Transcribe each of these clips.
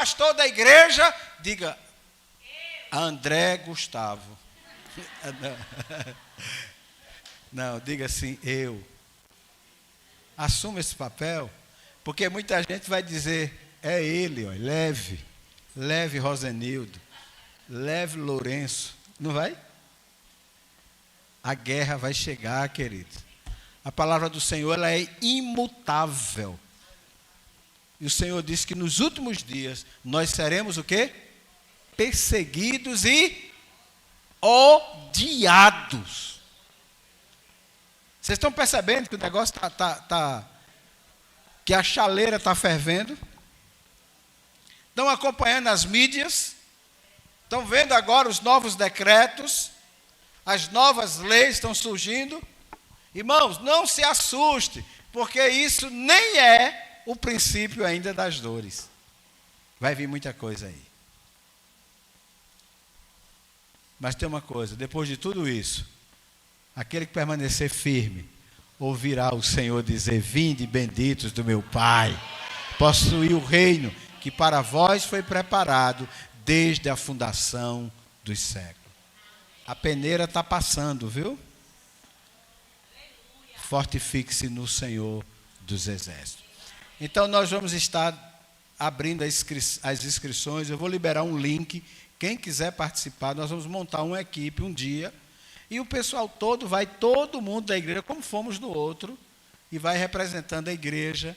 pastor da igreja, diga André Gustavo. Não, diga assim, eu. Assuma esse papel, porque muita gente vai dizer, é ele, ó, leve Rosenildo, leve Lourenço, não vai? A guerra vai chegar, querido. A palavra do Senhor, ela é imutável. E o Senhor disse que nos últimos dias nós seremos o quê? Perseguidos e odiados. Vocês estão percebendo que o negócio que a chaleira está fervendo? Estão acompanhando as mídias? Estão vendo agora os novos decretos? As novas leis estão surgindo? Irmãos, não se assuste, porque isso nem é o princípio ainda das dores. Vai vir muita coisa aí. Mas tem uma coisa, depois de tudo isso, aquele que permanecer firme, ouvirá o Senhor dizer, vinde benditos do meu Pai, possuir o reino que para vós foi preparado desde a fundação dos séculos. A peneira está passando, viu? Fortifique-se no Senhor dos Exércitos. Então nós vamos estar abrindo as inscrições, eu vou liberar um link, quem quiser participar, nós vamos montar uma equipe um dia, e o pessoal todo vai, todo mundo da igreja, como fomos no outro, e vai representando a igreja.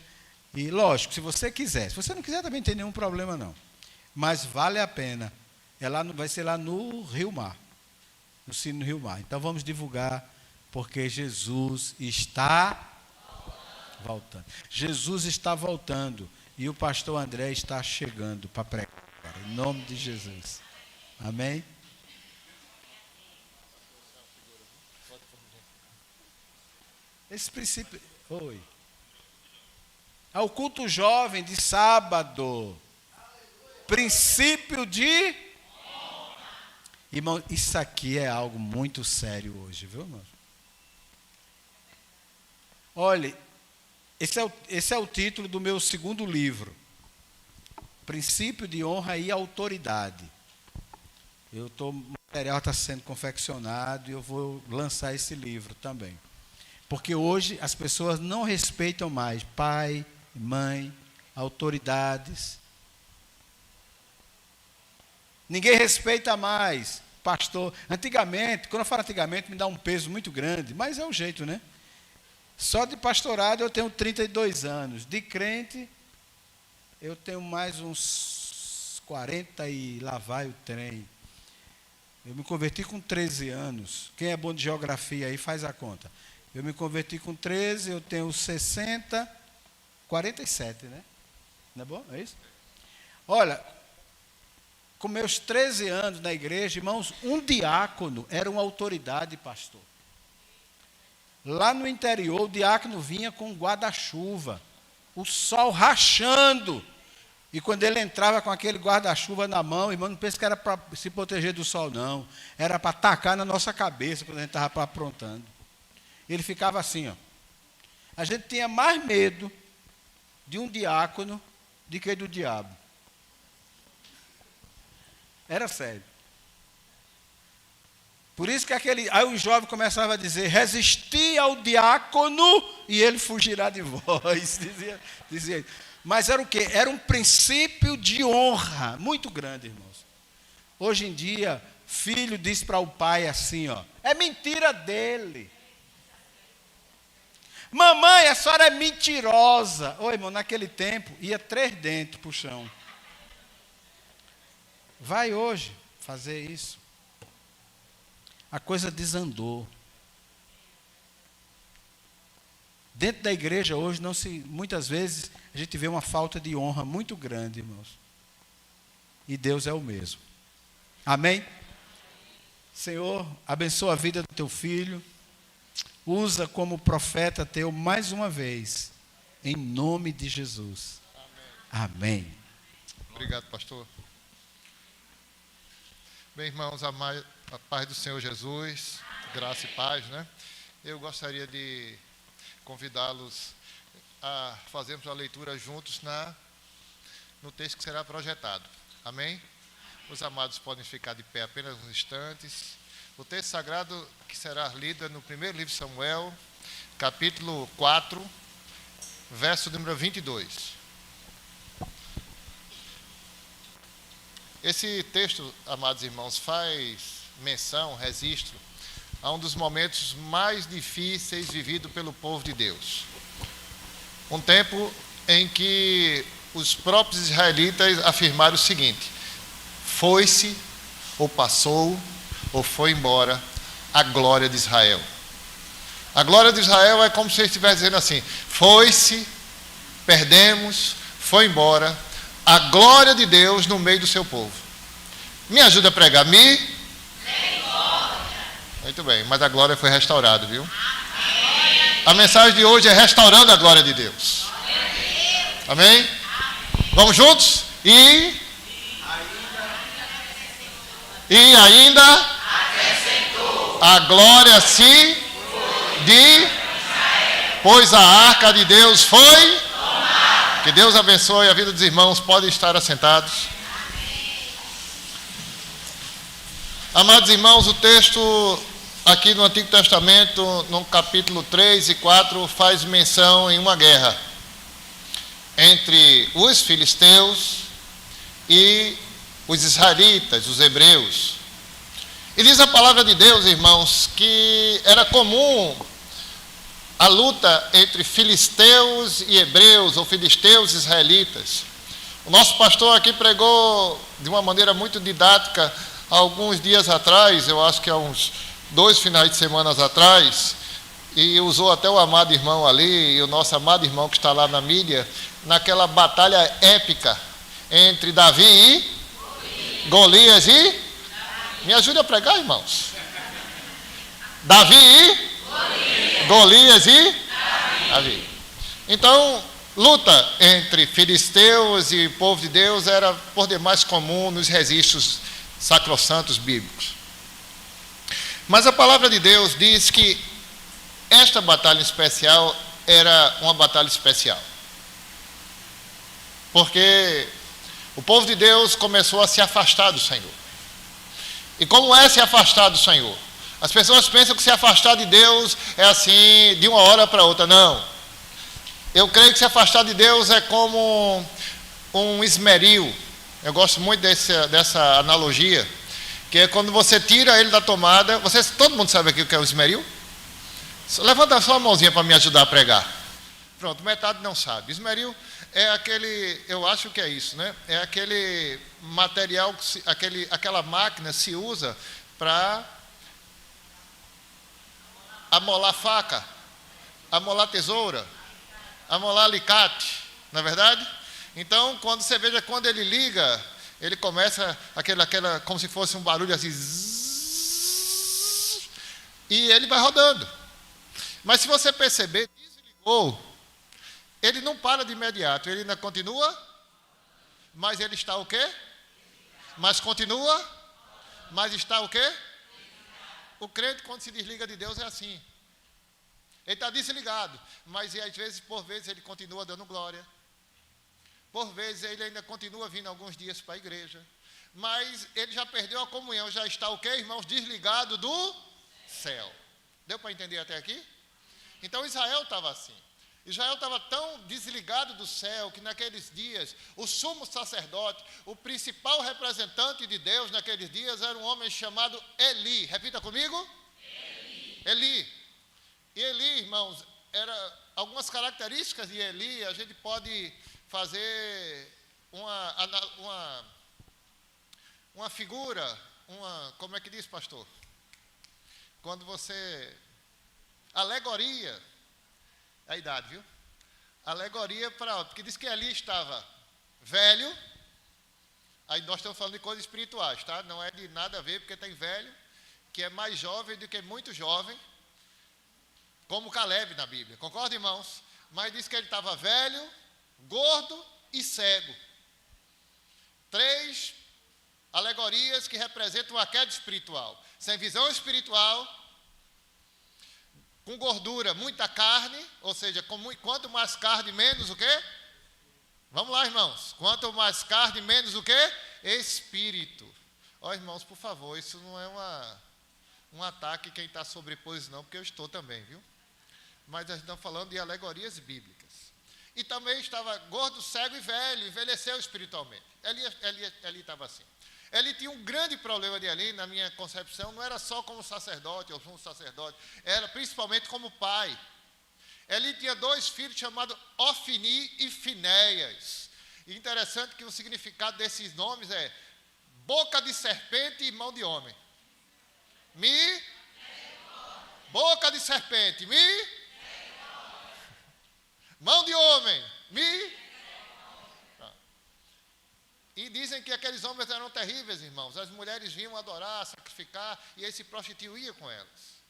E lógico, se você quiser, se você não quiser também não tem nenhum problema não. Mas vale a pena. Vai ser lá no Rio Mar, no Cine Rio Mar. Então vamos divulgar, porque Jesus está voltando. Jesus está voltando, e o pastor André está chegando para pregar, em nome de Jesus. Amém? Esse princípio... Oi. Ao culto jovem de sábado. Princípio de... Irmão, isso aqui é algo muito sério hoje, viu, irmão? Olhe, esse é o título do meu segundo livro. Princípio de honra e autoridade. O material está sendo confeccionado e eu vou lançar esse livro também. Porque hoje as pessoas não respeitam mais pai, mãe, autoridades. Ninguém respeita mais pastor. Antigamente, quando eu falo antigamente, me dá um peso muito grande, mas é o jeito, né? Só de pastorado eu tenho 32 anos. De crente, eu tenho mais uns 40 e lá vai o trem. Eu me converti com 13 anos. Quem é bom de geografia aí faz a conta. Eu me converti com 13, eu tenho 60, 47, né? Não é bom? É isso? Olha, com meus 13 anos na igreja, irmãos, um diácono era uma autoridade, pastor. Lá no interior, o diácono vinha com um guarda-chuva, o sol rachando. E quando ele entrava com aquele guarda-chuva na mão, irmão, não pensa que era para se proteger do sol, não. Era para tacar na nossa cabeça quando a gente estava aprontando. Ele ficava assim, ó. A gente tinha mais medo de um diácono do que do diabo. Era sério. Por isso que aí o jovem começava a dizer, resisti ao diácono e ele fugirá de vós. Dizia. Mas era o quê? Era um princípio de honra muito grande, irmãos. Hoje em dia, filho diz para o pai assim, ó, é mentira dele. Mamãe, a senhora é mentirosa. Ô, irmão, naquele tempo, ia 3 dentes para o chão. Vai hoje fazer isso. A coisa desandou. Dentro da igreja hoje, muitas vezes, a gente vê uma falta de honra muito grande, irmãos. E Deus é o mesmo. Amém? Senhor, abençoa a vida do teu filho. Usa como profeta teu mais uma vez. Em nome de Jesus. Amém. Amém. Obrigado, pastor. Bem, irmãos, a paz do Senhor Jesus, graça e paz, né? Eu gostaria de convidá-los a fazermos a leitura juntos no texto que será projetado. Amém? Os amados podem ficar de pé apenas uns instantes. O texto sagrado que será lido é no primeiro livro de Samuel, capítulo 4, verso número 22. Esse texto, amados irmãos, faz menção, registro, a um dos momentos mais difíceis vivido pelo povo de Deus. Um tempo em que os próprios israelitas afirmaram o seguinte: foi-se, ou passou, ou foi embora a glória de Israel. A glória de Israel é como se ele estivesse dizendo assim: foi-se, perdemos, foi embora a glória de Deus no meio do seu povo. Me ajuda a pregar. Muito bem, mas a glória foi restaurada, viu? A mensagem de hoje é restaurando a glória de Deus. Amém? Vamos juntos? E ainda a glória se pois a arca de Deus foi. Que Deus abençoe a vida dos irmãos. Podem estar assentados. Amados irmãos, o texto aqui no Antigo Testamento, no capítulo 3 e 4, faz menção em uma guerra entre os filisteus e os israelitas, os hebreus. E diz a palavra de Deus, irmãos, que era comum a luta entre filisteus e hebreus, ou filisteus e israelitas. O nosso pastor aqui pregou de uma maneira muito didática há alguns dias atrás, eu acho que há uns 2 finais de semana atrás, e usou até o amado irmão ali, e o nosso amado irmão que está lá na mídia, naquela batalha épica entre Davi e Golias e... Me ajude a pregar, irmãos. Davi e Golias e Davi. Então, luta entre filisteus e povo de Deus era por demais comum nos registros sacrossantos bíblicos. Mas a palavra de Deus diz que esta batalha especial era uma batalha especial. Porque o povo de Deus começou a se afastar do Senhor. E como é se afastar do Senhor? As pessoas pensam que se afastar de Deus é assim, de uma hora para outra. Não. Eu creio que se afastar de Deus é como um esmeril. Eu gosto muito dessa analogia, que é quando você tira ele da tomada. Todo mundo sabe aqui o que é o esmeril? Levanta só a mãozinha para me ajudar a pregar. Pronto, metade não sabe. Esmeril é aquele, eu acho que é isso, né? É aquele material, aquela máquina se usa para amolar faca, amolar tesoura, amolar alicate, não é verdade? Então, quando ele liga, ele começa aquela como se fosse um barulho assim, zzz, e ele vai rodando. Mas se você perceber, desligou, ele não para de imediato, ele ainda continua, mas ele está o quê? Mas continua, mas está o quê? O crente, quando se desliga de Deus, é assim. Ele está desligado, mas às vezes, por vezes, ele continua dando glória. Por vezes ele ainda continua vindo alguns dias para a igreja. Mas ele já perdeu a comunhão, já está o quê, irmãos? Desligado do céu. Deu para entender até aqui? Então Israel estava assim. Israel estava tão desligado do céu que naqueles dias o sumo sacerdote, o principal representante de Deus naqueles dias era um homem chamado Eli. Repita comigo. Eli. E Eli, irmãos, era algumas características de Eli, a gente pode fazer uma figura, como é que diz, pastor? Quando você... Alegoria. A idade, viu? Alegoria para... Porque diz que Eli estava velho. Aí nós estamos falando de coisas espirituais, tá? Não é de nada a ver, porque tem velho que é mais jovem do que muito jovem, como Caleb na Bíblia. Concorda, irmãos? Mas diz que ele estava velho, gordo e cego. 3 alegorias que representam a queda espiritual. Sem visão espiritual, com gordura, muita carne, ou seja, quanto mais carne, menos o quê? Vamos lá, irmãos. Quanto mais carne, menos o quê? Espírito. Ó, irmãos, por favor, isso não é um ataque quem está sobreposto, não, porque eu estou também, viu? Mas nós estamos falando de alegorias bíblicas. E também estava gordo, cego e velho, envelheceu espiritualmente. Eli estava assim. Eli tinha um grande problema de Eli, na minha concepção, não era só como sacerdote ou como sacerdote, era principalmente como pai. Eli tinha 2 filhos chamados Ofni e Finéias. E interessante que o significado desses nomes é boca de serpente e mão de homem. Boca de serpente, mão de homem, E dizem que aqueles homens eram terríveis, irmãos. As mulheres vinham adorar, sacrificar, e eles se prostituíam com elas.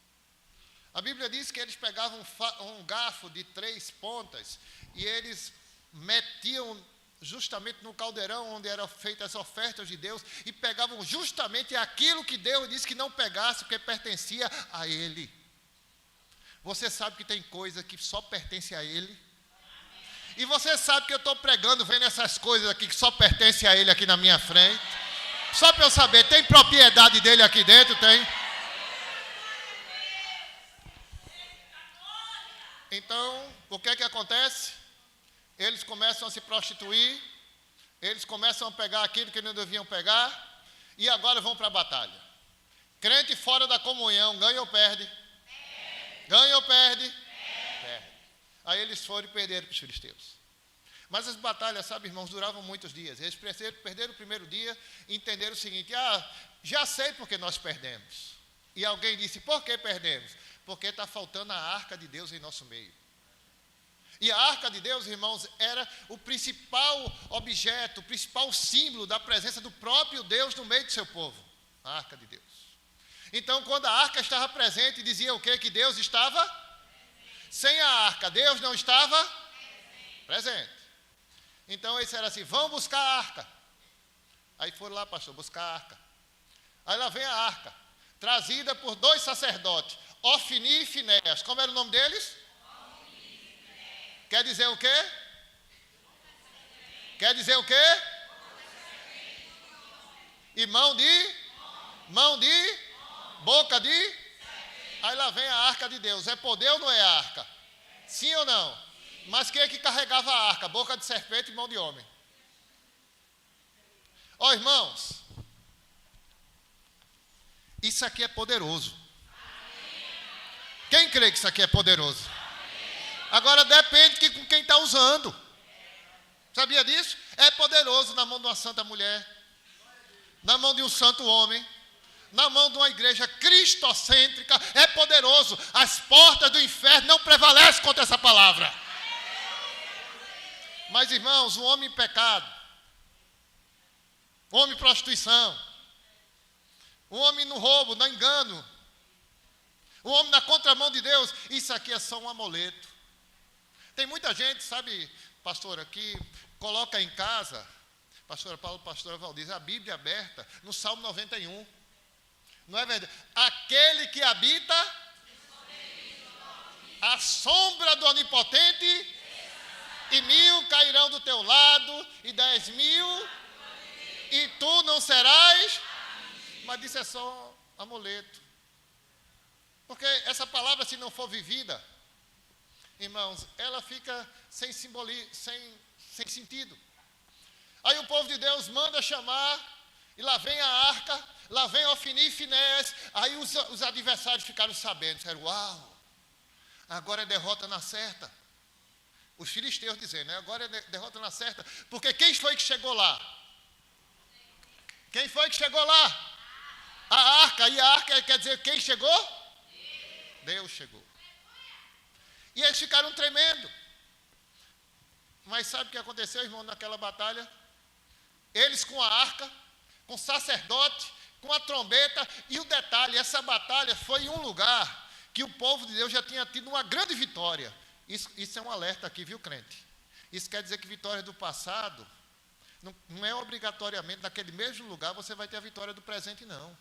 A Bíblia diz que eles pegavam um garfo de 3 pontas, e eles metiam justamente no caldeirão onde eram feitas as ofertas de Deus, e pegavam justamente aquilo que Deus disse que não pegasse, porque pertencia a Ele. Você sabe que tem coisa que só pertence a Ele? E você sabe que eu estou pregando, vendo essas coisas aqui que só pertencem a Ele aqui na minha frente? Só para eu saber, tem propriedade dele aqui dentro? Tem? Então, o que é que acontece? Eles começam a se prostituir, eles começam a pegar aquilo que não deviam pegar, e agora vão para a batalha. Crente fora da comunhão, ganha ou perde? Ganha ou perde? Perde. Aí eles foram e perderam para os filisteus. Mas as batalhas, sabe, irmãos, duravam muitos dias. Eles perderam o primeiro dia e entenderam o seguinte: já sei por que nós perdemos. E alguém disse: por que perdemos? Porque está faltando a arca de Deus em nosso meio. E a arca de Deus, irmãos, era o principal objeto, o principal símbolo da presença do próprio Deus no meio do seu povo. A arca de Deus. Então, quando a arca estava presente, dizia o quê? Que Deus estava? Sem a arca, Deus não estava presente. Então, eles disseram assim: vão buscar a arca. Aí foram lá, pastor, buscar a arca. Aí lá vem a arca, trazida por 2 sacerdotes, Ofni e Finéias. Como era o nome deles? Quer dizer o quê? Quer dizer o quê? E mão de? Boca de? Aí lá vem a arca de Deus. É poder ou não é a arca? Sim ou não? Mas quem é que carregava a arca? Boca de serpente e mão de homem. Ó, irmãos, isso aqui é poderoso. Quem crê que isso aqui é poderoso? Agora depende de com quem está usando. Sabia disso? É poderoso na mão de uma santa mulher, na mão de um santo homem, na mão de uma igreja cristocêntrica. É poderoso. As portas do inferno não prevalecem contra essa palavra. Mas, irmãos, um homem em pecado, um homem em prostituição, um homem no roubo, no engano, um homem na contramão de Deus, isso aqui é só um amuleto. Tem muita gente, sabe, pastora, que coloca em casa, pastora Paulo, pastora Valdir, a Bíblia aberta no Salmo 91. Não é verdade? Aquele que habita a sombra do Onipotente, e 1000 cairão do teu lado, e 10.000, e tu não serás. Mas isso é só amuleto. Porque essa palavra, se não for vivida, irmãos, ela fica sem simbolismo, sem sentido. Aí o povo de Deus manda chamar, e lá vem a arca, lá vem Ofni e Finéias. Aí os adversários ficaram sabendo, disseram: uau, agora é derrota na certa. Os filisteus dizendo, né? Agora é derrota na certa. Porque quem foi que chegou lá? Quem foi que chegou lá? A arca. E a arca quer dizer quem chegou? Deus chegou. E eles ficaram tremendo. Mas sabe o que aconteceu, irmão, naquela batalha? Eles com a arca, com o sacerdote, com a trombeta. E o detalhe, essa batalha foi em um lugar que o povo de Deus já tinha tido uma grande vitória. Isso é um alerta aqui, viu, crente? Isso quer dizer que vitória do passado não é obrigatoriamente naquele mesmo lugar você vai ter a vitória do presente, não.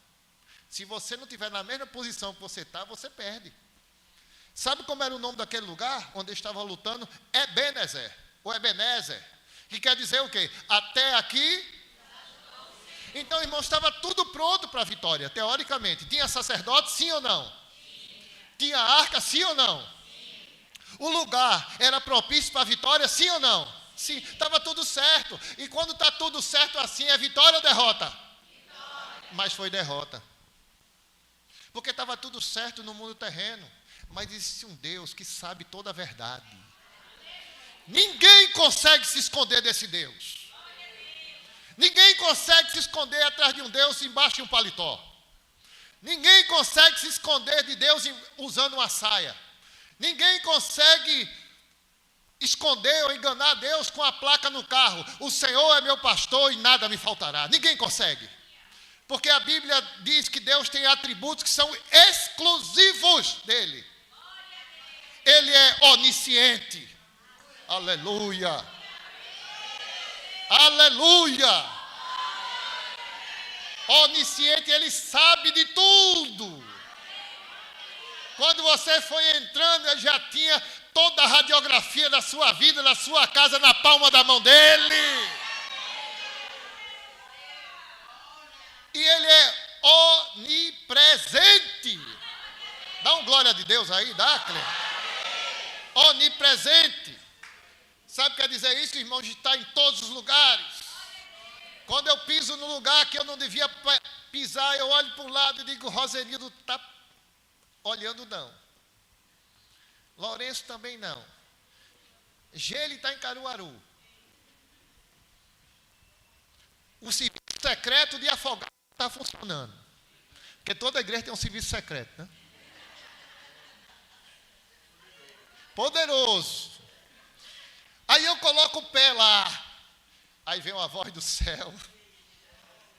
Se você não estiver na mesma posição que você está, você perde. Sabe como era o nome daquele lugar onde eles estavam lutando? Ebenezer, ou Ebenezer, Que quer dizer o quê? Até aqui. Então, irmãos, estava tudo pronto para a vitória, teoricamente. Tinha sacerdote, sim ou não? Sim. Tinha arca, sim ou não? Sim. O lugar era propício para a vitória, sim ou não? Sim. Estava tudo certo. E quando está tudo certo assim, é vitória ou derrota? Vitória. Mas foi derrota. Porque estava tudo certo no mundo terreno. Mas existe um Deus que sabe toda a verdade. Ninguém consegue se esconder desse Deus. Ninguém consegue se esconder atrás de um Deus embaixo de um paletó. Ninguém consegue se esconder de Deus usando uma saia. Ninguém consegue esconder ou enganar Deus com a placa no carro. O Senhor é meu pastor e nada me faltará. Ninguém consegue. Porque a Bíblia diz que Deus tem atributos que são exclusivos dele. Ele é onisciente. Aleluia. Aleluia. Onisciente, ele sabe de tudo. Quando você foi entrando, ele já tinha toda a radiografia da sua vida, da sua casa, na palma da mão dele. E ele é onipresente. Dá um glória de Deus aí, dá, Cleber? Onipresente. Sabe o que quer dizer isso, irmão? De estar em todos os lugares. Quando eu piso no lugar que eu não devia pisar, eu olho para o lado e digo, Rosenildo está olhando não. Lourenço também não. Gele está em Caruaru. O serviço secreto de afogado está funcionando. Porque toda igreja tem um serviço secreto, né? Poderoso. Aí eu coloco o pé lá. Aí vem uma voz do céu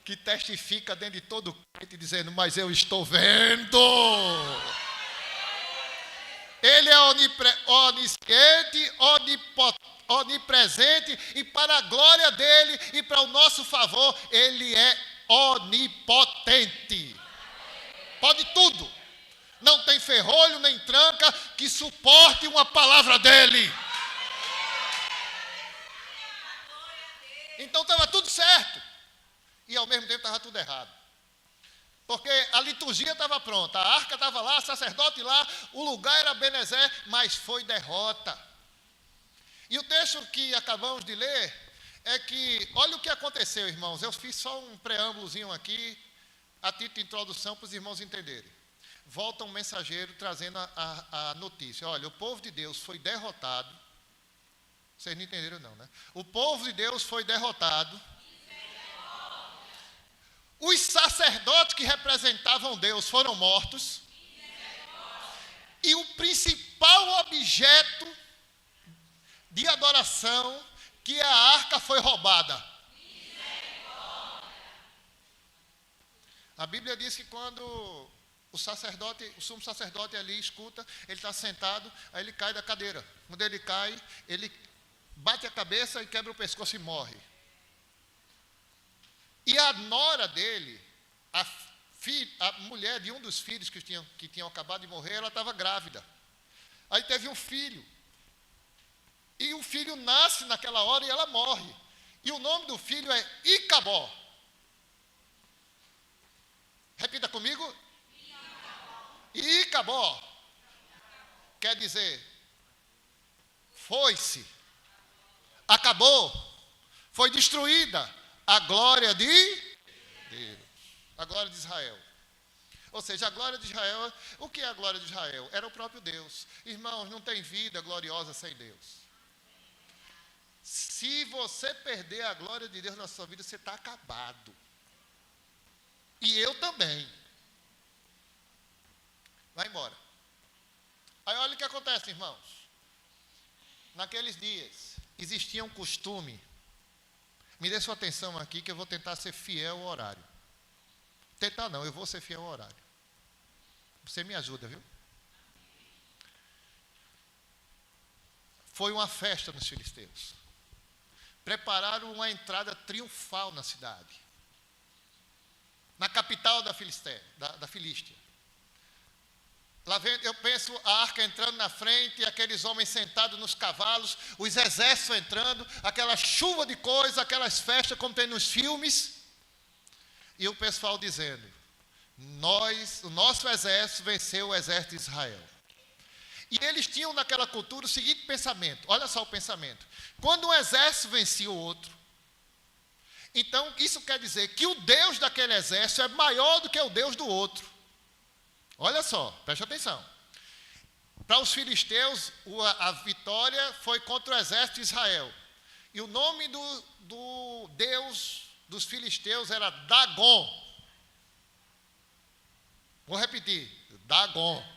que testifica dentro de todo o crente dizendo, mas eu estou vendo. Ele é onisciente, onipresente, e para a glória dele e para o nosso favor, ele é onipotente. Pode tudo. Não tem ferrolho nem tranca que suporte uma palavra dele. Então estava tudo certo. E ao mesmo tempo estava tudo errado. Porque a liturgia estava pronta, a arca estava lá, o sacerdote lá, o lugar era Benezer, mas foi derrota. E o texto que acabamos de ler é que, olha o que aconteceu, irmãos. Eu fiz só um preâmbulozinho aqui, a título de introdução para os irmãos entenderem. Volta um mensageiro trazendo a notícia. Olha, o povo de Deus foi derrotado. Vocês não entenderam não, né? O povo de Deus foi derrotado. Os sacerdotes que representavam Deus foram mortos. E o principal objeto de adoração, que é a arca, foi roubada. A Bíblia diz que quando o sumo sacerdote ali escuta, ele está sentado, aí ele cai da cadeira. Quando ele cai, ele bate a cabeça e quebra o pescoço e morre. E a nora dele, a mulher de um dos filhos que tinham acabado de morrer, ela estava grávida. Aí teve um filho. E o filho nasce naquela hora e ela morre. E o nome do filho é Icabó. Repita comigo. Icabó. Quer dizer, foi-se. Acabou. Foi destruída. A glória de Deus. A glória de Israel. Ou seja, a glória de Israel, o que é a glória de Israel? Era o próprio Deus. Irmãos, não tem vida gloriosa sem Deus. Se você perder a glória de Deus na sua vida, você está acabado. E eu também. Vai embora. Aí olha o que acontece, irmãos. Naqueles dias, existia um costume. Me dê sua atenção aqui, que eu vou tentar ser fiel ao horário. Tentar não, eu vou ser fiel ao horário. Você me ajuda, viu? Foi uma festa nos filisteus. Prepararam uma entrada triunfal na cidade. Na capital da Filístia. Lá vem, eu penso a arca entrando na frente, aqueles homens sentados nos cavalos, os exércitos entrando, aquela chuva de coisa, aquelas festas como tem nos filmes, e o pessoal dizendo: o nosso exército venceu o exército de Israel. E eles tinham naquela cultura o seguinte pensamento, olha só o pensamento: quando um exército vencia o outro, então isso quer dizer que o Deus daquele exército é maior do que o Deus do outro. Olha só, preste atenção. Para os filisteus, a vitória foi contra o exército de Israel. E o nome do Deus dos filisteus era Dagon. Vou repetir, Dagon.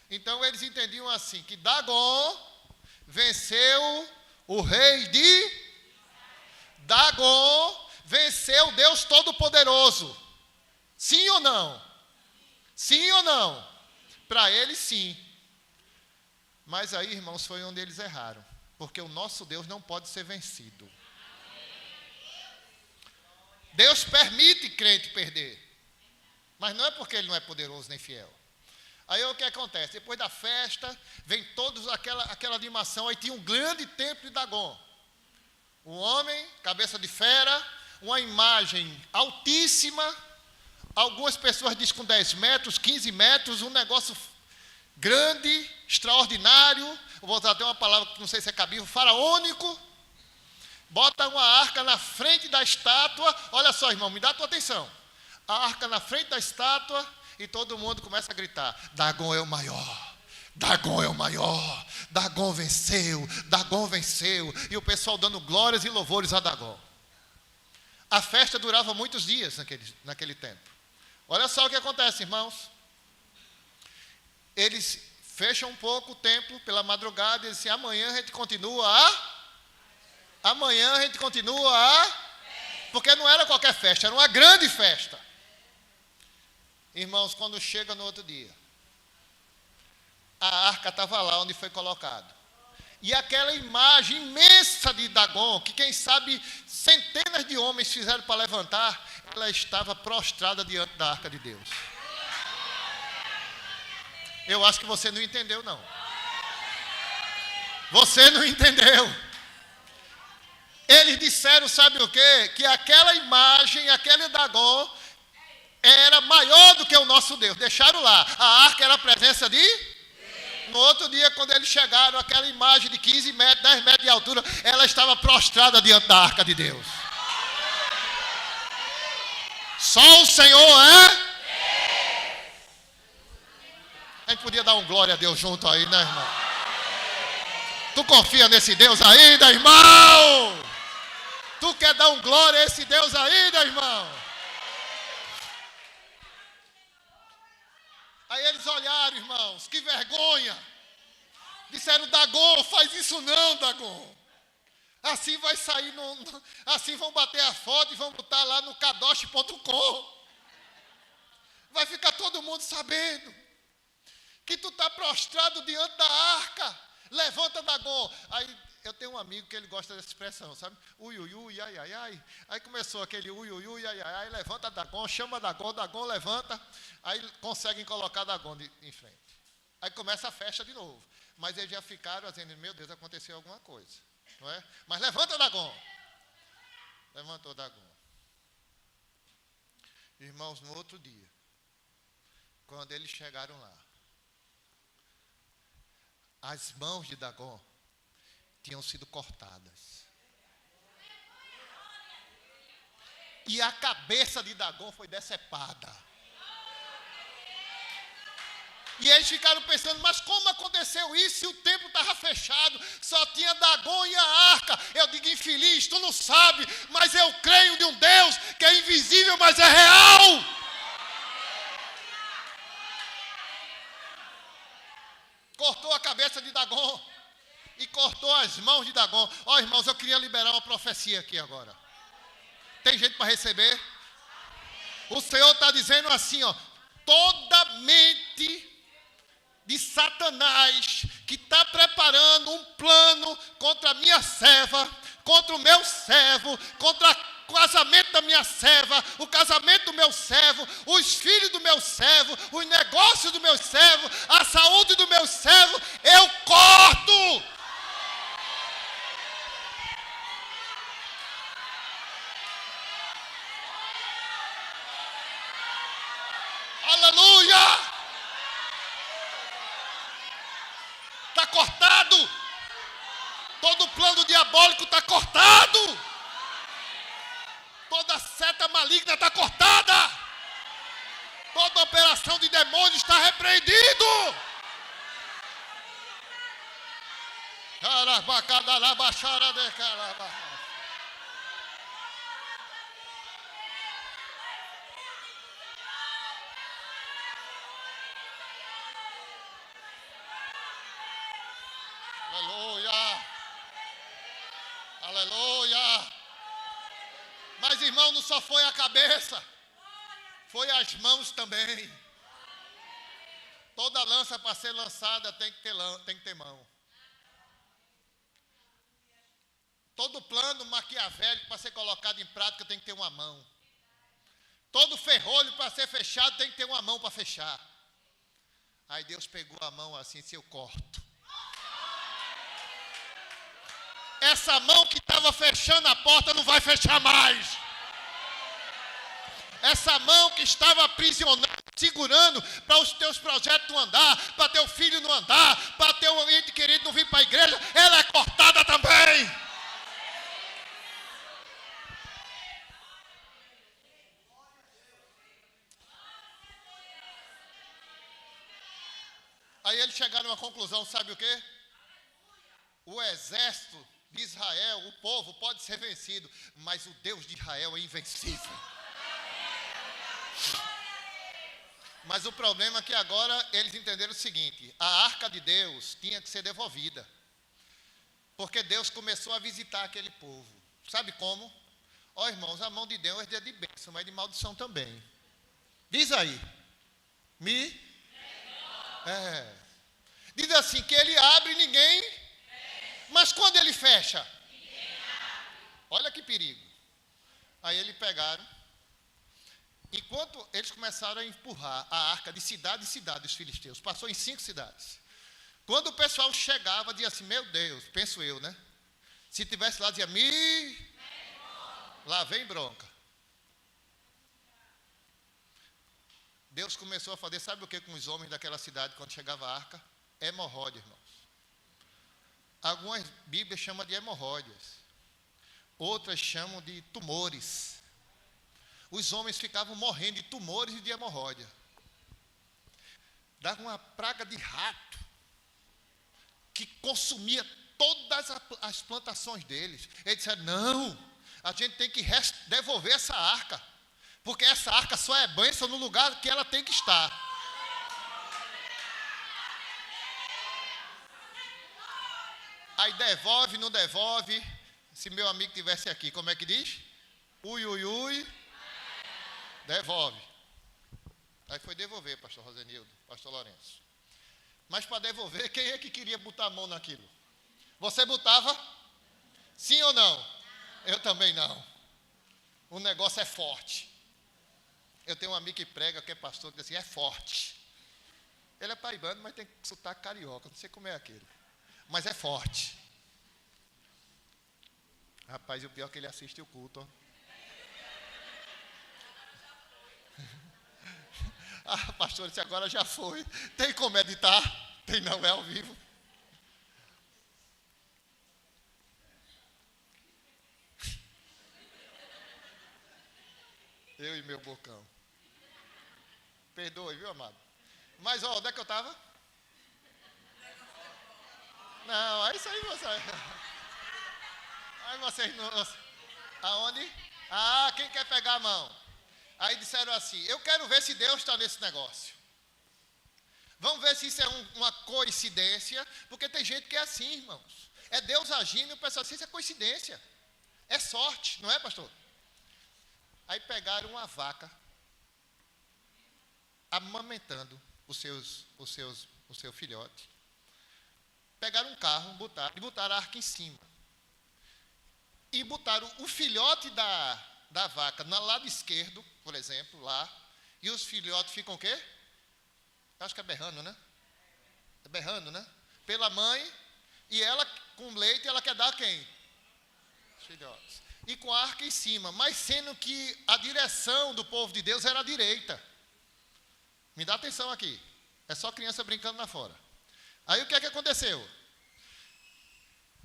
Então eles entendiam assim, que Dagon venceu o rei de... Dagon venceu o Deus Todo-Poderoso. Sim ou não? Sim ou não? Para eles, sim. Mas aí, irmãos, foi onde eles erraram. Porque o nosso Deus não pode ser vencido. Deus permite crente perder. Mas não é porque ele não é poderoso nem fiel. Aí o que acontece? Depois da festa, vem todos aquela animação. Aí tinha um grande templo de Dagon. Um homem, cabeça de fera, uma imagem altíssima. Algumas pessoas dizem com 10 metros, 15 metros, um negócio grande, extraordinário. Vou usar até uma palavra que não sei se é cabível, faraônico. Bota uma arca na frente da estátua. Olha só, irmão, me dá a tua atenção. A arca na frente da estátua e todo mundo começa a gritar: Dagon é o maior. Dagon é o maior. Dagon venceu. Dagon venceu. E o pessoal dando glórias e louvores a Dagon. A festa durava muitos dias naquele tempo. Olha só o que acontece, irmãos. Eles fecham um pouco o templo pela madrugada e dizem: amanhã a gente continua porque não era qualquer festa, era uma grande festa. Irmãos, quando chega no outro dia, a arca estava lá onde foi colocado. E aquela imagem imensa de Dagon, que quem sabe centenas de homens fizeram para levantar, ela estava prostrada diante da arca de Deus. Eu acho que você não entendeu, não. Você não entendeu. Eles disseram, sabe o quê? Que aquela imagem, aquele Dagon, era maior do que o nosso Deus. Deixaram lá. A arca era a presença de... No outro dia, quando eles chegaram, aquela imagem de 15 metros, 10 metros de altura, ela estava prostrada diante da arca de Deus. Só o Senhor é? A gente podia dar um glória a Deus junto aí, né, irmão? Tu confia nesse Deus ainda, irmão? Tu quer dar um glória a esse Deus ainda, irmão? Aí eles olharam, irmãos, que vergonha. Disseram: Dagon, faz isso não, Dagon. Assim vai sair, assim vão bater a foto e vão botar lá no kadosh.com. Vai ficar todo mundo sabendo que tu está prostrado diante da arca. Levanta, Dagon. Aí eu tenho um amigo que ele gosta dessa expressão, sabe? Ui, ui, ui, ai, ai, ai. Aí começou aquele ui, ui, ui, ai, ai, ai. Levanta Dagon, chama Dagon, Dagon levanta. Aí conseguem colocar Dagon em frente. Aí começa a festa de novo. Mas eles já ficaram dizendo: meu Deus, aconteceu alguma coisa. Não é? Mas levanta Dagon. Levantou Dagon. Irmãos, no outro dia, quando eles chegaram lá, as mãos de Dagon tinham sido cortadas. E a cabeça de Dagon foi decepada. E eles ficaram pensando: mas como aconteceu isso se o templo estava fechado? Só tinha Dagon e a arca. Eu digo: infeliz, tu não sabe, mas eu creio de um Deus que é invisível, mas é real. Cortou a cabeça de Dagon e cortou as mãos de Dagon. Ó, irmãos, eu queria liberar uma profecia aqui agora. Tem gente para receber? O Senhor está dizendo assim, ó: toda mente de Satanás que está preparando um plano contra a minha serva, contra o meu servo, contra o casamento da minha serva, o casamento do meu servo, os filhos do meu servo, os negócios do meu servo, a saúde do meu servo, eu corto. Aleluia! Está cortado. Todo plano diabólico está cortado. Toda seta maligna está cortada. Toda operação de demônios está repreendido. Aleluia. Aleluia. Mas, irmão, não só foi a cabeça, foi as mãos também. Toda lança para ser lançada tem que ter mão. Todo plano maquiavélico para ser colocado em prática tem que ter uma mão. Todo ferrolho para ser fechado tem que ter uma mão para fechar. Aí Deus pegou a mão assim, se eu corto. Essa mão que estava fechando a porta não vai fechar mais. Essa mão que estava aprisionando, segurando para os teus projetos não andar, para teu filho não andar, para teu ente querido não vir para a igreja, ela é cortada também. Aí eles chegaram a uma conclusão, sabe o quê? O exército de Israel, o povo pode ser vencido, mas o Deus de Israel é invencível. Mas o problema é que agora eles entenderam o seguinte: a arca de Deus tinha que ser devolvida, porque Deus começou a visitar aquele povo. Sabe como? Ó, irmãos, a mão de Deus é dia de bênção, mas de maldição também. Diz aí. Diz assim, que ele abre e ninguém... Mas quando ele fecha? Olha que perigo. Aí eles pegaram. Enquanto eles começaram a empurrar a arca de cidade em cidade, os filisteus. Passou em 5 cidades. Quando o pessoal chegava, dizia assim, meu Deus, penso eu, né? Se tivesse lá, dizia, lá vem bronca. Deus começou a fazer, sabe o que com os homens daquela cidade, quando chegava a arca? Hemorroida, irmãos. Algumas Bíblias chamam de hemorroidas. Outras chamam de tumores. Os homens ficavam morrendo de tumores e de hemorroida. Dava uma praga de rato que consumia todas as plantações deles. Eles disseram, não, a gente tem que devolver essa arca, porque essa arca só é bênção no lugar que ela tem que estar. Aí devolve, não devolve. Se meu amigo estivesse aqui, como é que diz? Ui, ui, ui. Devolve. Aí foi devolver, pastor Rosenildo, pastor Lourenço. Mas para devolver, quem é que queria botar a mão naquilo? Você botava? Sim ou não? Eu também não. O negócio é forte. Eu tenho um amigo que prega, que é pastor, que diz assim, é forte. Ele é paraibano, mas tem sotaque carioca, não sei como é aquele. Mas é forte. Rapaz, e o pior é que ele assiste o culto. Ó. Pastor, disse agora já foi. Tem como editar? Tem não, é ao vivo. Eu e meu bocão. Perdoe, viu, amado? Mas, ó, onde é que eu estava? Não, é isso aí, você. Aí vocês não. Aonde? Ah, quem quer pegar a mão? Aí disseram assim, eu quero ver se Deus está nesse negócio. Vamos ver se isso é uma coincidência, porque tem gente que é assim, irmãos. É Deus agindo e o pessoal assim, isso é coincidência. É sorte, não é, pastor? Aí pegaram uma vaca, amamentando o seu filhote. Pegaram um carro, botaram a arca em cima. E botaram o filhote da da vaca no lado esquerdo, por exemplo, lá, e os filhotes ficam o quê? Acho que é berrando, né? É berrando, né? Pela mãe, e ela com leite, ela quer dar a quem? Os filhotes. E com a arca em cima, mas sendo que a direção do povo de Deus era a direita. Me dá atenção aqui. É só criança brincando lá fora. Aí o que é que aconteceu?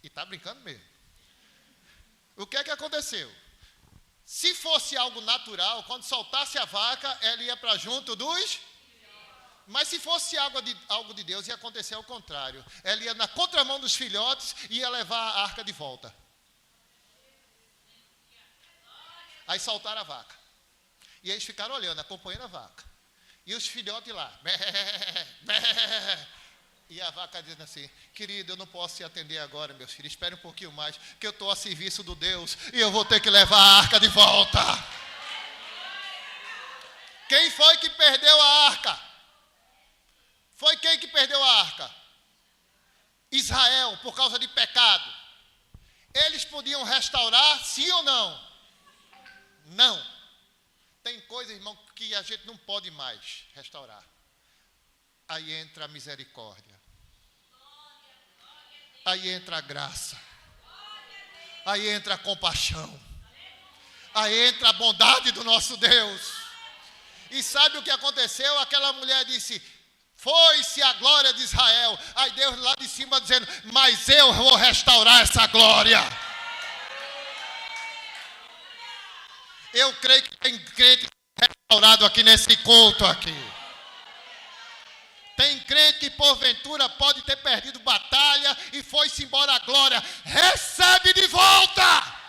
E está brincando mesmo. O que é que aconteceu? Se fosse algo natural, quando soltasse a vaca, ela ia para junto dos... Mas se fosse algo de Deus, ia acontecer ao contrário. Ela ia na contramão dos filhotes e ia levar a arca de volta. Aí soltaram a vaca. E eles ficaram olhando, acompanhando a vaca. E os filhotes lá. Bé, bé. E a vaca dizendo assim: querido, eu não posso te atender agora, meus filhos. Espere um pouquinho mais, que eu estou a serviço do Deus. E eu vou ter que levar a arca de volta. Quem foi que perdeu a arca? Foi quem que perdeu a arca? Israel, por causa de pecado. Eles podiam restaurar, sim ou não? Não. Tem coisa, irmão, que a gente não pode mais restaurar. Aí entra a misericórdia. Aí entra a graça. Aí entra a compaixão. Aí entra a bondade do nosso Deus. E sabe o que aconteceu? Aquela mulher disse: foi-se a glória de Israel. Aí Deus lá de cima dizendo: mas eu vou restaurar essa glória. Eu creio que tem crente restaurado aqui nesse culto aqui. Tem crente que porventura pode ter perdido batalha e foi-se embora a glória. Recebe de volta.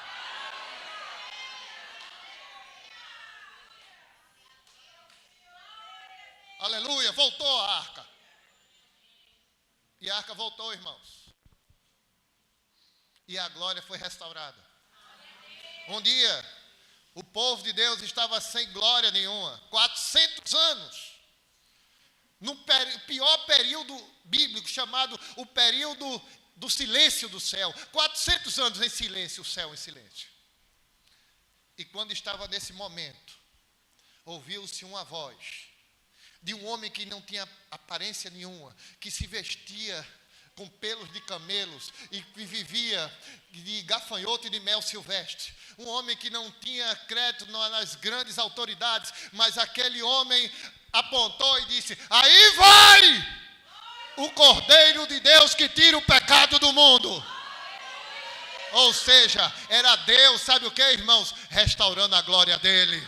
Aleluia, voltou a arca. E a arca voltou, irmãos. E a glória foi restaurada. Um dia, o povo de Deus estava sem glória nenhuma. 400 anos. No pior período bíblico, chamado o período do silêncio do céu. 400 anos em silêncio, o céu em silêncio. E quando estava nesse momento, ouviu-se uma voz de um homem que não tinha aparência nenhuma, que se vestia com pelos de camelos e que vivia de gafanhoto e de mel silvestre. Um homem que não tinha crédito nas grandes autoridades, mas aquele homem apontou e disse: aí vai o Cordeiro de Deus que tira o pecado do mundo. Ou seja, era Deus, sabe o que, irmãos? Restaurando a glória dele.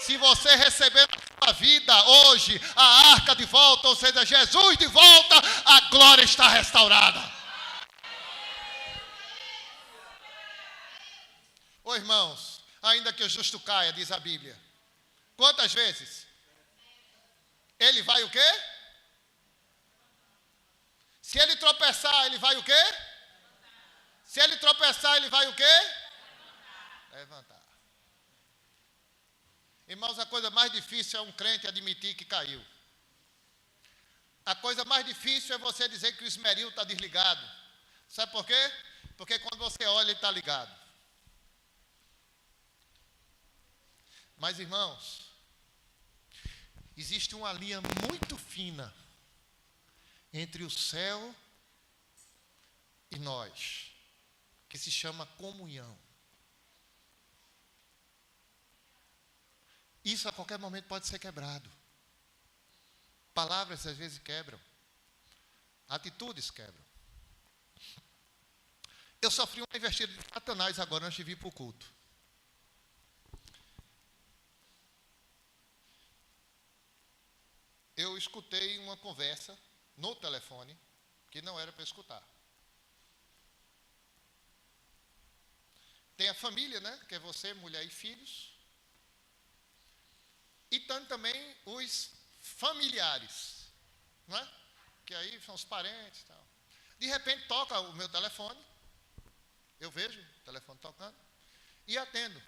Se você receber na sua vida hoje a arca de volta, ou seja, Jesus de volta, a glória está restaurada. Ô irmãos, ainda que o justo caia, diz a Bíblia. Quantas vezes? Ele vai o quê? Se ele tropeçar, ele vai o quê? Se ele tropeçar, ele vai o quê? Levantar. Irmãos, a coisa mais difícil é um crente admitir que caiu. A coisa mais difícil é você dizer que o esmeril está desligado. Sabe por quê? Porque quando você olha, ele está ligado. Mas, irmãos, existe uma linha muito fina entre o céu e nós, que se chama comunhão. Isso a qualquer momento pode ser quebrado. Palavras às vezes quebram. Atitudes quebram. Eu sofri uma investida de Satanás agora antes de vir para o culto. Eu escutei uma conversa no telefone que não era para escutar. Tem a família, né? Que é você, mulher e filhos. E tem também os familiares, não é? Que aí são os parentes e tal. De repente toca o meu telefone, eu vejo o telefone tocando, e atendo.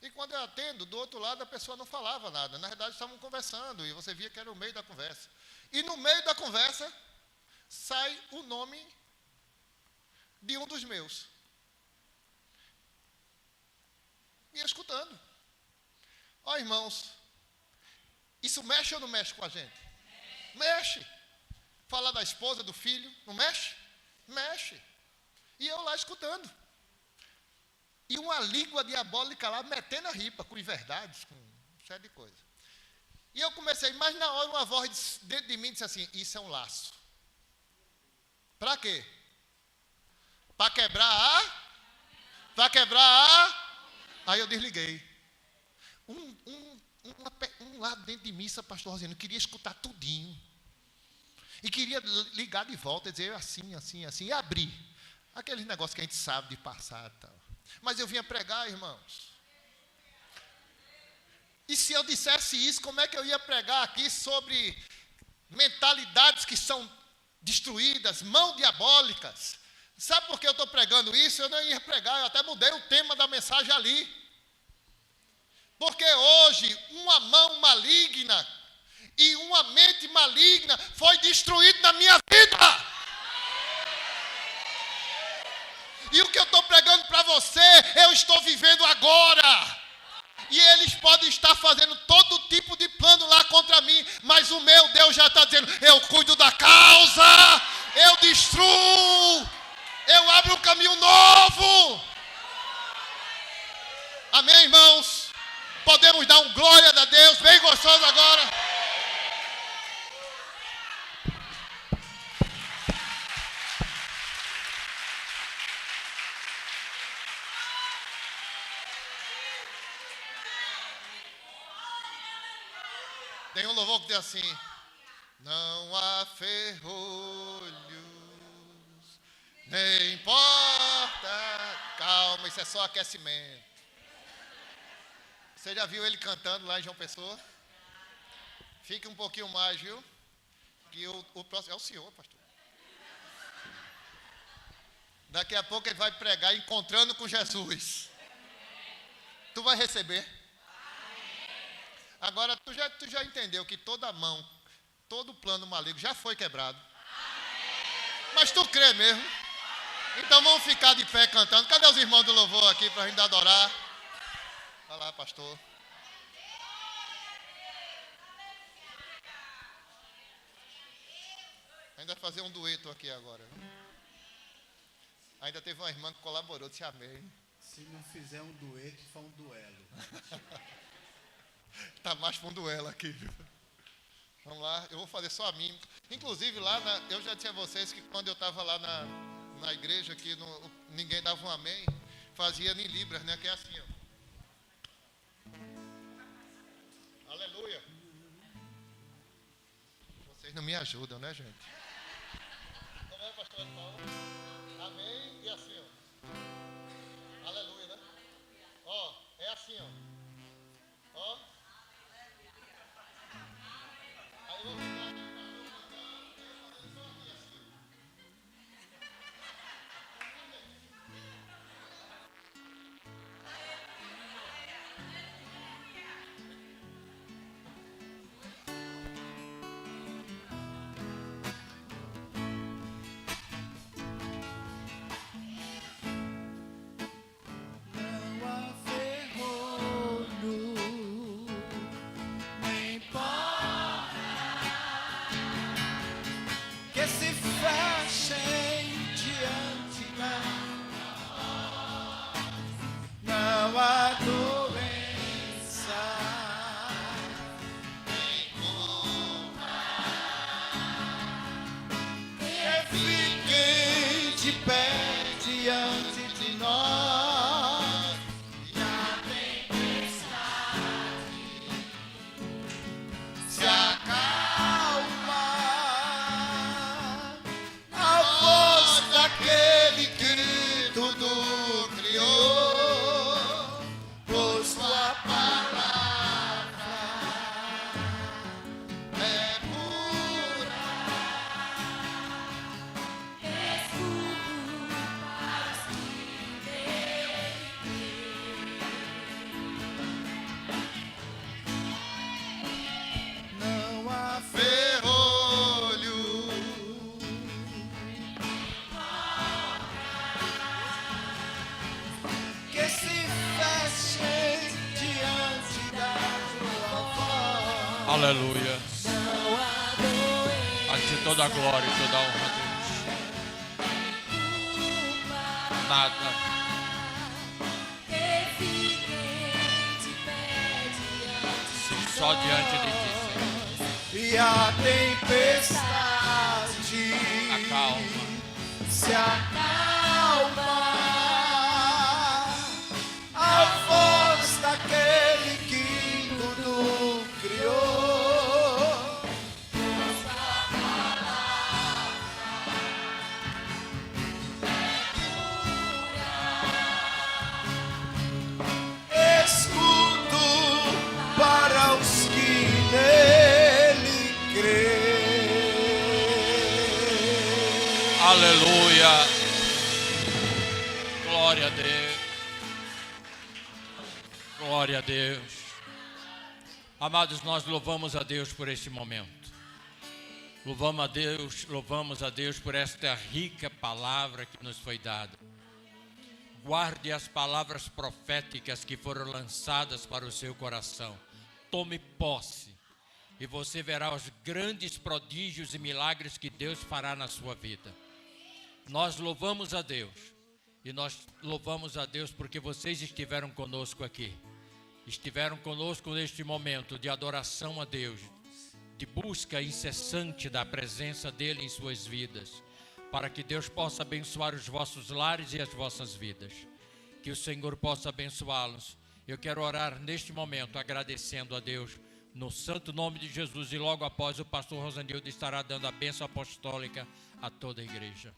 E quando eu atendo, do outro lado a pessoa não falava nada. Na verdade estavam conversando, e você via que era o meio da conversa. E no meio da conversa, sai o nome de um dos meus. ia escutando. Ó, irmãos, isso mexe ou não mexe com a gente? Mexe. Falar da esposa, do filho, não mexe? Mexe. E eu lá escutando. E uma língua diabólica lá metendo a ripa, com inverdades, com um série de coisas. E eu comecei, mas na hora uma voz dentro de mim disse assim, isso é um laço. Para quê? Para quebrar a? Para quebrar a? Aí eu desliguei. Um lado dentro de mim, pastor Rosino, queria escutar tudinho. E queria ligar de volta e dizer assim, assim, assim, e abrir. Aqueles negócios que a gente sabe de passar e tal. Mas eu vinha pregar, irmãos. E se eu dissesse isso, como é que eu ia pregar aqui sobre mentalidades que são destruídas, mãos diabólicas? Sabe por que eu estou pregando isso? Eu não ia pregar, eu até mudei o tema da mensagem ali. Porque hoje, uma mão maligna e uma mente maligna foi destruída na minha vida. E o que eu estou pregando para você, eu estou vivendo agora. E eles podem estar fazendo todo tipo de plano lá contra mim, mas o meu Deus já está dizendo, eu cuido da causa, eu destruo, eu abro um caminho novo. Amém, irmãos? Podemos dar um glória a Deus, bem gostoso agora. Tem um louvor que diz assim, não há ferrolhos, nem importa, calma, isso é só aquecimento. Você já viu ele cantando lá em João Pessoa? Fique um pouquinho mais, viu? Que o próximo é o senhor, pastor. Daqui a pouco ele vai pregar encontrando com Jesus. Tu vai receber. Agora, tu já entendeu que toda mão, todo plano maligno já foi quebrado. Mas tu crê mesmo? Então vamos ficar de pé cantando. Cadê os irmãos do louvor aqui para a gente adorar? Vai lá, pastor. Ainda vai fazer um dueto aqui agora. Ainda teve uma irmã que colaborou, disse amém. Se não fizer um dueto, foi um duelo. Está mais para um duelo aqui, viu? Vamos lá, eu vou fazer só a mim. Inclusive lá, eu já disse a vocês que quando eu estava lá na igreja, que ninguém dava um amém, fazia em libras, né? Que é assim, ó. Aleluia. Vocês não me ajudam, né, gente? Como é, pastor Paulo? Amém e assim, ó. Aleluia, né? Ó, é assim, ó. Ó. Aí eu vou ficar aqui. Não há ferrolhos, Aleluia. A ti toda a glória e toda a honra, Deus. Nada. Sim, só diante de ti, Senhor. E a tempestade Acalma. se acalma. A voz daquele que tudo criou. Escudo para os que nele creem. Aleluia. Glória a Deus. Glória a Deus. Amados, nós louvamos a Deus por este momento. Louvamos a Deus por esta rica palavra que nos foi dada. Guarde as palavras proféticas que foram lançadas para o seu coração. Tome posse e você verá os grandes prodígios e milagres que Deus fará na sua vida. Nós louvamos a Deus e nós louvamos a Deus porque vocês estiveram conosco aqui. Estiveram conosco neste momento de adoração a Deus, de busca incessante da presença dEle em suas vidas, para que Deus possa abençoar os vossos lares e as vossas vidas. Que o Senhor possa abençoá-los. Eu quero orar neste momento agradecendo a Deus no santo nome de Jesus, e logo após o pastor Rosanildo estará dando a bênção apostólica a toda a igreja.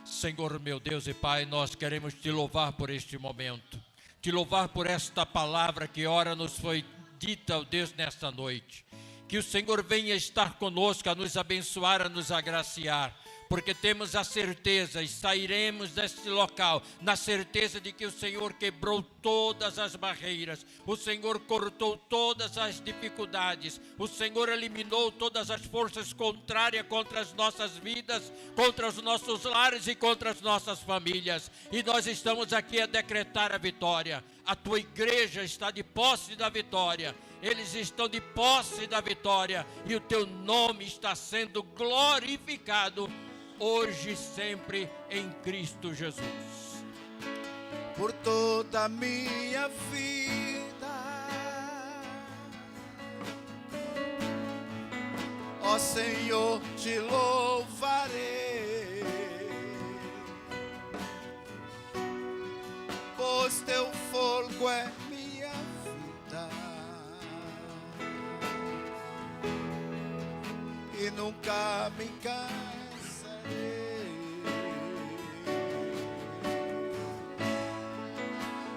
Senhor meu Deus e Pai, nós queremos te louvar por este momento, te louvar por esta palavra que ora nos foi dita, ó Deus, nesta noite. Que o Senhor venha estar conosco, a nos abençoar, a nos agraciar, porque temos a certeza e sairemos deste local na certeza de que o Senhor quebrou todas as barreiras, o Senhor cortou todas as dificuldades, o Senhor eliminou todas as forças contrárias contra as nossas vidas, contra os nossos lares e contra as nossas famílias, e nós estamos aqui a decretar a vitória. A tua igreja está de posse da vitória, eles estão de posse da vitória, e o teu nome está sendo glorificado hoje e sempre em Cristo Jesus. Por toda a minha vida, ó Senhor, te louvarei, pois teu fogo é minha vida e nunca me cansarei.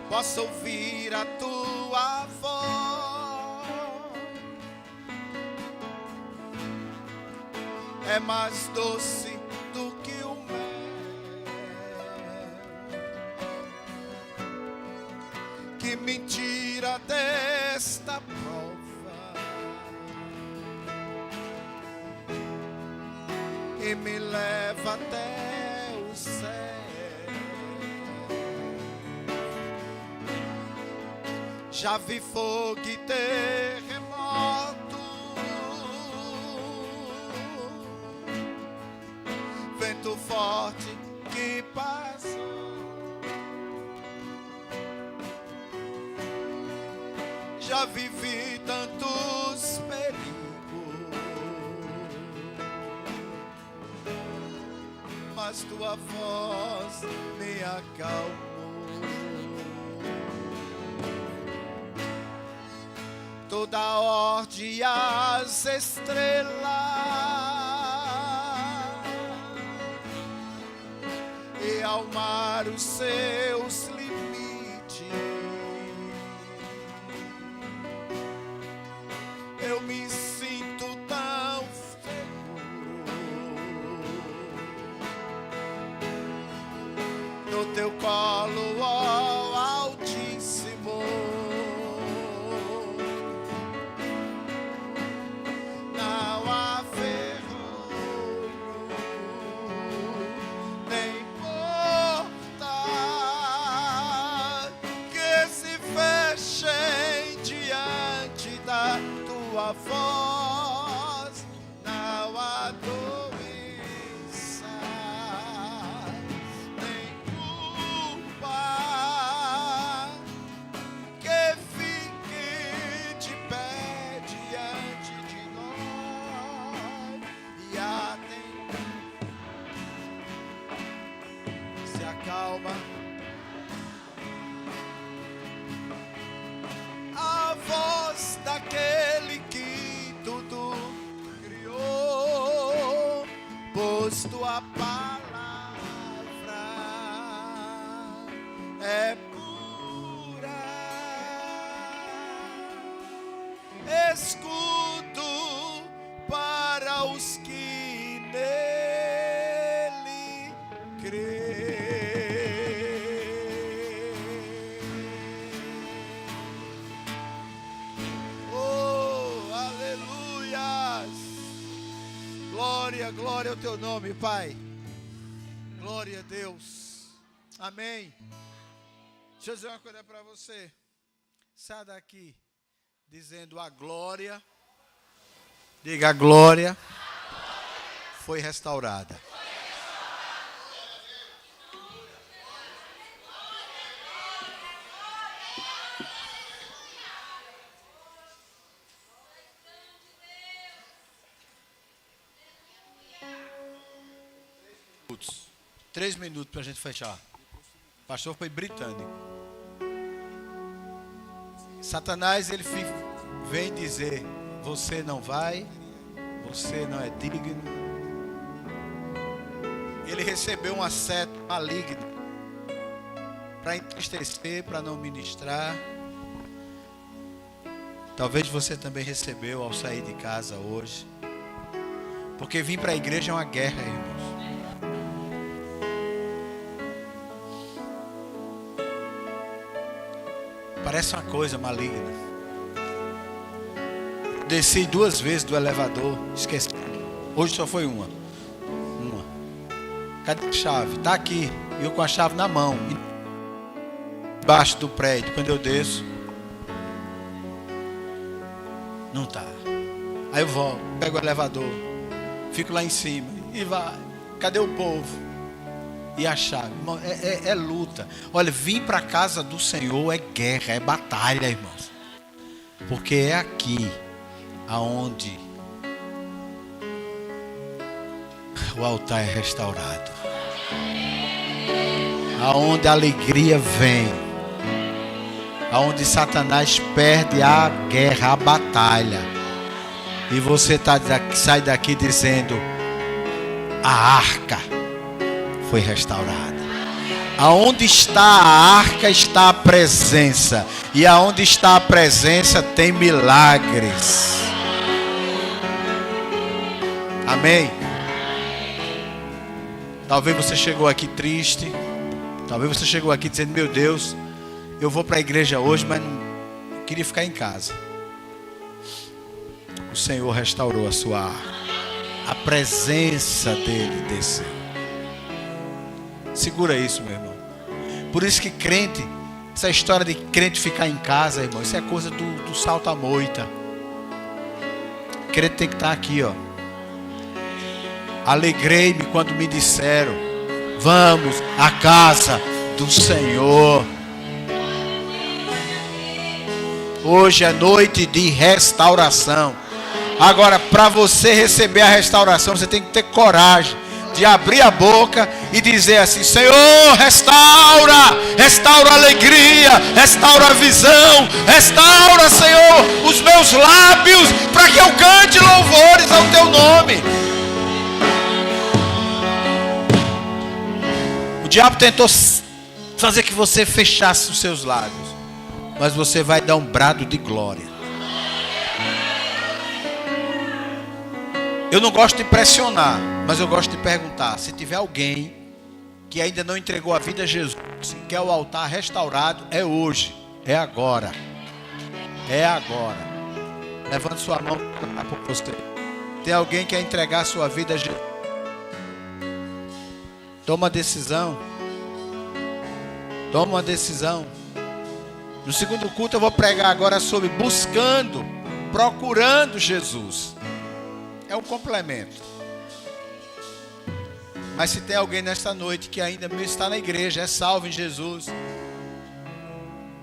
Posso ouvir a tua voz, é mais doce do que o mel, que me tira desta prova e me leva até o céu. Já vi fogo e terremoto, vento forte que passou. Já vivi tantos perigos, mas tua voz me acalmou. Toda a ordem e as estrelas e ao mar os seus limites, eu me sinto tão seguro no teu colo, ó Altíssimo. tua voz, não há doença, nem culpa que fique de pé diante de nós. E se acalma. A voz daquele que tudo criou, pois tua palavra é pura, escudo para os que nele creem. Glória ao teu nome, Pai. Glória a Deus. Amém. Deixa eu dizer uma coisa para você. Sai daqui dizendo a glória. Diga, a glória foi restaurada. minutos. 3 minutos para a gente fechar. O pastor foi britânico. Satanás, ele vem dizer: você não vai, você não é digno. Ele recebeu uma seta maligna para entristecer, para não ministrar. Talvez você também recebeu ao sair de casa hoje. Porque vir para a igreja é uma guerra, irmãos. Parece uma coisa maligna. Desci 2 vezes do elevador, esqueci. Hoje só foi uma. Cadê a chave? Está aqui. Eu com a chave na mão. Embaixo do prédio. Quando eu desço, não está. Aí eu volto, pego o elevador, fico lá em cima e vai. Cadê o povo? E a chave? Irmão, é luta. Olha, vir para a casa do Senhor é guerra, é batalha, irmãos. Porque é aqui aonde o altar é restaurado, aonde a alegria vem, aonde Satanás perde a guerra, a batalha. E você sai daqui dizendo: a arca foi restaurada. Aonde está a arca está a presença. E aonde está a presença tem milagres. Amém? Talvez você chegou aqui triste. Talvez você chegou aqui dizendo: meu Deus, eu vou para a igreja hoje, mas não queria ficar em casa. O Senhor restaurou a sua arca. A presença dele desceu. Segura isso, meu irmão. Por isso que crente, essa história de crente ficar em casa, irmão, isso é coisa do salta-moita. Crente tem que estar aqui, ó. Alegrei-me quando me disseram: vamos à casa do Senhor. Hoje é noite de restauração. Agora, para você receber a restauração, você tem que ter coragem de abrir a boca e dizer assim: Senhor, restaura a alegria, restaura a visão, restaura, Senhor, os meus lábios, para que eu cante louvores ao teu nome. O diabo tentou fazer que você fechasse os seus lábios, mas você vai dar um brado de glória. Eu não gosto de pressionar, mas eu gosto de perguntar. Se tiver alguém que ainda não entregou a vida a Jesus, quer o altar restaurado, é hoje, é agora. É agora. Levante sua mão por você. Tem alguém que quer entregar a sua vida a Jesus? Toma uma decisão. Toma uma decisão. No segundo culto eu vou pregar agora sobre buscando procurando Jesus. É um complemento. Mas se tem alguém nesta noite que ainda não está na igreja, é salvo em Jesus,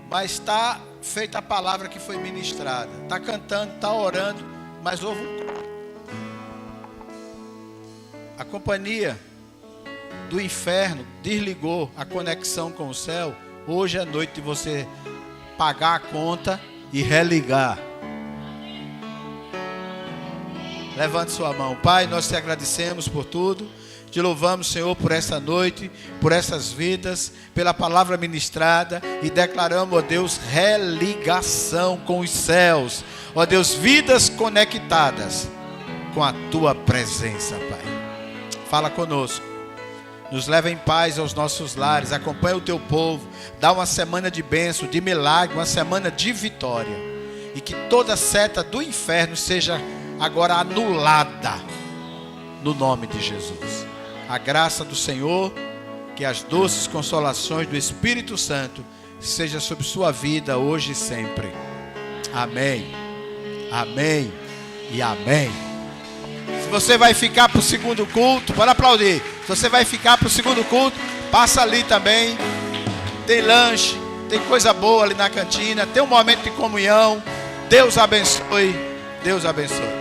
mas está feita a palavra que foi ministrada, está cantando, está orando, mas houve a companhia do inferno desligou a conexão com o céu. Hoje é noite de você pagar a conta e religar. Levante sua mão. Pai, nós te agradecemos por tudo. Te louvamos, Senhor, por essa noite, por essas vidas, pela palavra ministrada, e declaramos, ó Deus, religação com os céus. Ó Deus, vidas conectadas com a tua presença, Pai. Fala conosco. Nos leva em paz aos nossos lares. Acompanha o teu povo. Dá uma semana de bênção, de milagre, uma semana de vitória. E que toda seta do inferno seja agora anulada no nome de Jesus. A graça do Senhor, que as doces consolações do Espírito Santo seja sobre sua vida hoje e sempre. Amém. Amém e amém. Se você vai ficar para o segundo culto, pode aplaudir. Se você vai ficar para o segundo culto, passa ali também. Tem lanche, tem coisa boa ali na cantina, tem um momento de comunhão. Deus abençoe. Deus abençoe.